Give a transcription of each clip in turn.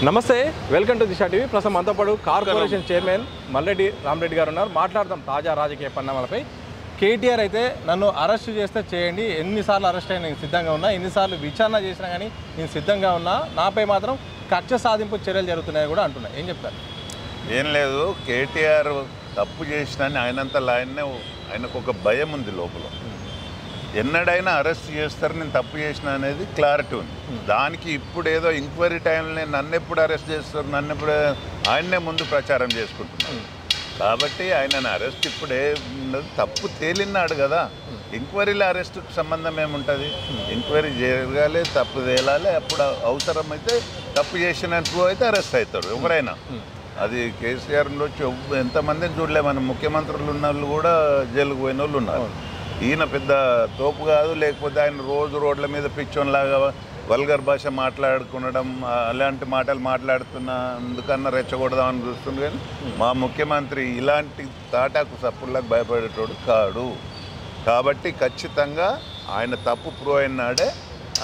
నమస్తే, welcome to Disha TV. ప్రస్తుతం మనతో పాటు కార్పొరేషన్ చైర్మన్ మల్లెడ్డి రామరెడ్డి గారు ఉన్నారు. మాట్లాడదాం తాజా రాజకీయ పరిణామాలపై. కేటీఆర్ అయితే నన్ను అరెస్ట్ చేస్తే చేయండి, ఎన్నిసార్లు అరెస్ట్ అయినా నేను సిద్ధంగా ఉన్నా, ఎన్నిసార్లు విచారణ చేసినా కానీ నేను సిద్ధంగా ఉన్నా, నాపై మాత్రం కక్ష సాధింపు చర్యలు జరుగుతున్నాయని కూడా అంటున్నాయి. ఏం చెప్తారు? ఏం లేదు, కేటీఆర్ తప్పు చేసినా ఆయనంతలో ఆయనకు ఒక భయం ఉంది లోపల. ఎన్నడైనా అరెస్ట్ చేస్తారు, నేను తప్పు చేసిన అనేది క్లారిటీ ఉంది. దానికి ఇప్పుడు ఏదో ఎంక్వైరీ టైంలో నన్ను ఎప్పుడు అరెస్ట్ చేస్తారు, నన్ను ఎప్పుడు ఆయన్నే ముందు ప్రచారం చేసుకుంటున్నాను. కాబట్టి ఆయనను అరెస్ట్ ఇప్పుడే తప్పు తేలినాడు కదా, ఎంక్వైరీలో అరెస్ట్కి సంబంధం ఏముంటుంది? ఎంక్వైరీ జరగాలి, తప్పు తేలాలి, అప్పుడు అవసరమైతే తప్పు చేసినట్టు అయితే అరెస్ట్ అవుతాడు ఎవరైనా. అది కేసీఆర్ వచ్చి ఎంతమందిని చూడలే, మన ముఖ్యమంత్రులు ఉన్న వాళ్ళు కూడా జైలుకు పోయిన వాళ్ళు ఉన్నారు. ఈయన పెద్ద తోపు కాదు, లేకపోతే ఆయన రోజు రోడ్ల మీద పిచ్చోన్లాగా వల్గర్ భాష మాట్లాడుకునడం, అలాంటి మాటలు మాట్లాడుతున్నందుకన్నా రెచ్చగొడదామని చూస్తుంది. కానీ మా ముఖ్యమంత్రి ఇలాంటి తాటాకు సప్పుల్లకు భయపడేటోడు కాడు. కాబట్టి ఖచ్చితంగా ఆయన తప్పు ప్రూవ్ అయినాడే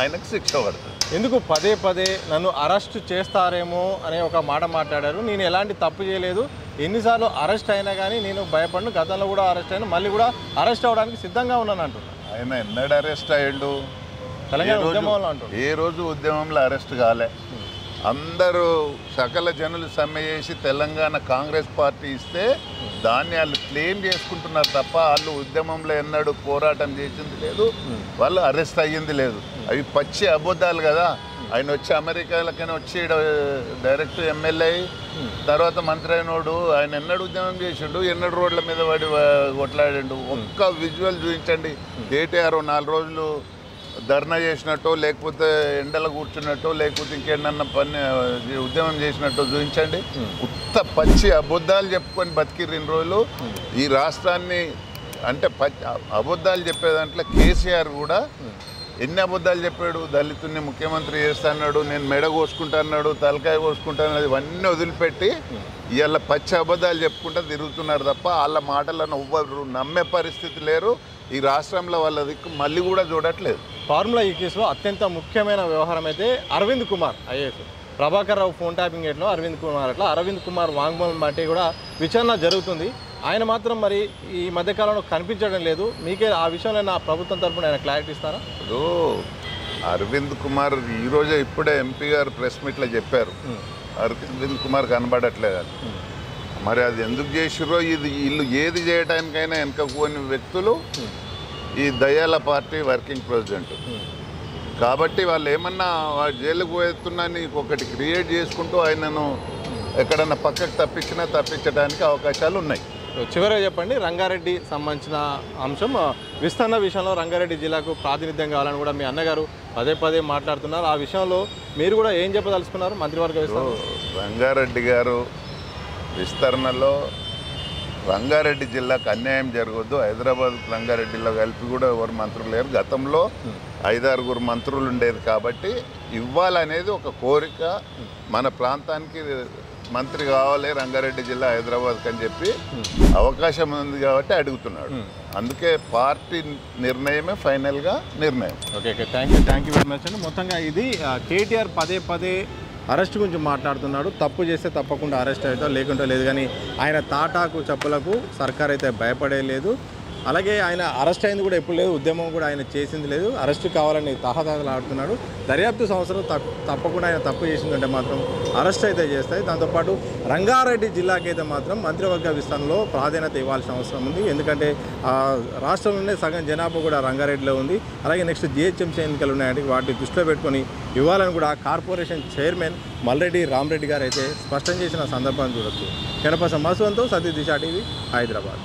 ఆయనకు శిక్ష పడుతుంది. ఎందుకు పదే పదే నన్ను అరెస్ట్ చేస్తారేమో అనే ఒక మాట మాట్లాడారు. నేను ఎలాంటి తప్పు చేయలేదు, ఎన్నిసార్లు అరెస్ట్ అయినా కానీ నేను భయపడను, గతంలో కూడా అరెస్ట్ అయినా, మళ్ళీ కూడా అరెస్ట్ అవ్వడానికి సిద్ధంగా ఉన్నాను అంటున్నాను. ఆయన ఎన్నడూ అరెస్ట్ అయ్యాడు? తెలంగాణ ఉద్యమంలో అంటున్నాడు. ఏ రోజు ఉద్యమంలో అరెస్ట్ కాలే. అందరూ సకల జనులు సమ్మె చేసి తెలంగాణ కాంగ్రెస్ పార్టీ ఇస్తే దాన్ని వాళ్ళు క్లెయిమ్ చేసుకుంటున్నారు తప్ప వాళ్ళు ఉద్యమంలో ఎన్నడూ పోరాటం చేసింది లేదు, వాళ్ళు అరెస్ట్ అయ్యింది లేదు. అవి పచ్చి అబద్ధాలు కదా. ఆయన వచ్చి అమెరికాలకైనా వచ్చి డైరెక్ట్ ఎమ్మెల్యే తర్వాత మంత్రి అయినోడు, ఆయన ఎన్నడూ ఉద్యమం చేసిండు, ఎన్నడూ రోడ్ల మీద పడి కొట్లాడిండు. ఒక్క విజువల్ చూపించండి, కేటీఆర్ 4 రోజులు ధర్నా చేసినట్టు, లేకపోతే ఎండలో కూర్చున్నట్టు, లేకపోతే ఇంకేమన్నా పని ఉద్యమం చేసినట్టు చూపించండి. ఉత్త పచ్చి అబద్ధాలు చెప్పుకొని బతికిర్రు 2 రోజులు. ఈ రాష్ట్రాన్ని అంటే అబద్ధాలు చెప్పే దాంట్లో కేసీఆర్ కూడా ఎన్ని అబద్ధాలు చెప్పాడు. దళితుల్ని ముఖ్యమంత్రి చేస్తాన్నాడు, నేను మెడ కోసుకుంటా అన్నాడు, తలకాయ కోసుకుంటా అన్నది, ఇవన్నీ వదిలిపెట్టి ఇవాళ పచ్చి అబద్ధాలు చెప్పుకుంటూ తిరుగుతున్నారు తప్ప వాళ్ళ మాటలను ఎవ్వరు నమ్మే పరిస్థితి లేరు. ఈ రాష్ట్రంలో వాళ్ళ దిక్కు మళ్ళీ కూడా చూడట్లేదు. ఫార్ములా ఈ కేసులో అత్యంత ముఖ్యమైన వ్యవహారం అయితే Arvind Kumar IAS, Prabhakar Rao phone tapping ఎట్లో అరవింద్ కుమార్ అట్లా అరవింద్ కుమార్ వాంగ్మూలం బట్టి కూడా విచారణ జరుగుతుంది. ఆయన మాత్రం మరి ఈ మధ్యకాలంలో కనిపించడం లేదు. మీకే ఆ విషయంలో నా ప్రభుత్వం తరఫున ఆయన క్లారిటీ ఇస్తారా? ఇప్పుడు అరవింద్ కుమార్ ఈరోజే ఇప్పుడే ఎంపీ గారు ప్రెస్ మీట్లో చెప్పారు, అరవింద్ కుమార్ కనబడట్లేదు. మరి అది ఎందుకు చేసిరో, వీళ్ళు ఏది చేయడానికైనా వెనకపోని వ్యక్తులు ఈ దయాల పార్టీ వర్కింగ్ ప్రెసిడెంట్. కాబట్టి వాళ్ళు ఏమన్నా జైలుకు పోతున్నా ఒకటి క్రియేట్ చేసుకుంటూ ఆయనను ఎక్కడన్నా పక్కకు తప్పించడానికి అవకాశాలు ఉన్నాయి. చివరిగా చెప్పండి, రంగారెడ్డి సంబంధించిన అంశం విస్తరణ విషయంలో రంగారెడ్డి జిల్లాకు ప్రాతినిధ్యం కావాలని కూడా మీ అన్నగారు పదే పదే మాట్లాడుతున్నారు. ఆ విషయంలో మీరు కూడా ఏం చెప్పదలుచుకున్నారు? మంత్రివర్గ విస్తరణ రంగారెడ్డి గారు విస్తరణలో రంగారెడ్డి జిల్లాకు అన్యాయం జరగద్దు. హైదరాబాద్ రంగారెడ్డిలో కలిపి కూడా ఎవరు మంత్రులు లేరు. గతంలో 5-6 మంత్రులు ఉండేది కాబట్టి ఇవ్వాలనేది ఒక కోరిక. మన ప్రాంతానికి మంత్రి కావాలి రంగారెడ్డి జిల్లా హైదరాబాద్కి అని చెప్పి అవకాశం ఉంది కాబట్టి అడుగుతున్నాడు. అందుకే పార్టీ నిర్ణయమే ఫైనల్గా నిర్ణయం. Okay, thank you very much అండి. మొత్తంగా ఇది కేటీఆర్ పదే పదే అరెస్ట్ గురించి మాట్లాడుతున్నాడు. తప్పు చేస్తే తప్పకుండా అరెస్ట్ అవుతాడు, లేకుంటే లేదు. కానీ ఆయన తాటాకు చెప్పులకు సర్కార్ అయితే భయపడే లేదు. అలాగే ఆయన అరెస్ట్ అయింది కూడా ఎప్పుడు లేదు, ఉద్యమం కూడా ఆయన చేసింది లేదు. అరెస్ట్ కావాలని తహతహలు ఆడుతున్నాడు. దర్యాప్తు సంవత్సరం తప్పకుండా ఆయన తప్పు చేసిందంటే మాత్రం అరెస్ట్ అయితే చేస్తాయి. దాంతోపాటు రంగారెడ్డి జిల్లాకైతే మాత్రం మంత్రివర్గ విస్తరణలో ప్రాధాన్యత ఇవ్వాల్సిన అవసరం ఉంది. ఎందుకంటే రాష్ట్రంలోనే సగం జనాభా కూడా రంగారెడ్డిలో ఉంది. అలాగే నెక్స్ట్ జిహెచ్ఎంసీ ఎన్నికలు ఉన్నాయంటే వాటిని దృష్టిలో పెట్టుకొని ఇవ్వాలని కూడా కార్పొరేషన్ చైర్మన్ మల్లెడ్డి రామరెడ్డి గారు అయితే స్పష్టం చేసిన సందర్భాన్ని చూడొచ్చు. కెనపస మసువంతో సతీ దిశా టీవీ, హైదరాబాద్.